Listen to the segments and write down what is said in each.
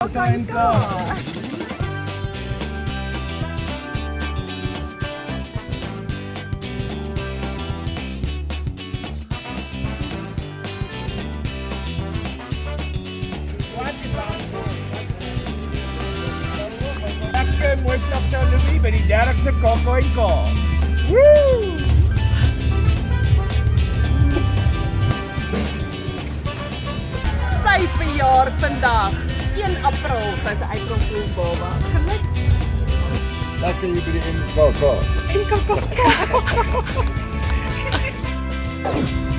KNK. Lekker mooi Dr. Louis by die 30ste KNK. Woo! Sy verjaar vandag, 1 April, sy is 'n April Fool's baba. Geluk. Lekker hier by die NKK.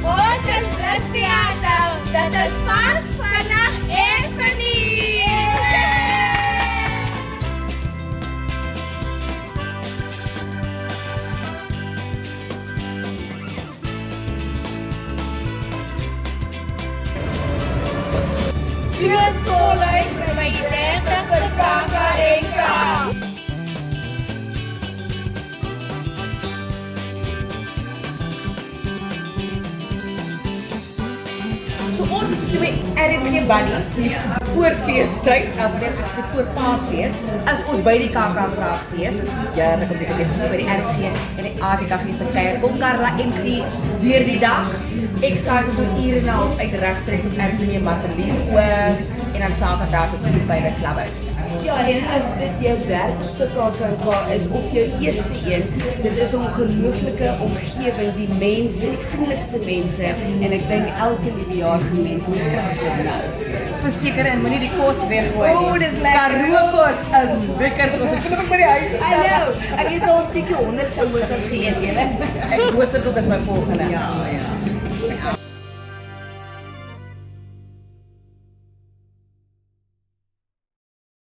Ons is Blitz Theater. Dit is vas vandag en verniet. Feesvolheid by die 30ste KNK. So ons is twee RSG buddies hier voor feestyd, actually voor Paasfees. As ons by die KKK fees, is heerlik om dit te wees. Ons is by die RSG en die AKK fees se kuier. Kom Karla MC deur die dag. Ek saai vir so 'n uur en 'n half uit regstreeks op RSG Martelies oor en dan Saterdag se Sweet by the Slabber. Ja, en as dit jou 30ste KKK is of jou eerste een, dit is 'n ongelooflike omgewing, die mense, die vriendelikste mense en ek dink elke liewe jaar gaan mense kom nou. Verseker en moenie die kos weggooi nie. O, dis lekker. Karoo kos is lekker kos. Ek wil net by die huis is. I know, ek het al seker 100 samosas geëet, julle. Ek hoor dit is my volgende. Ja.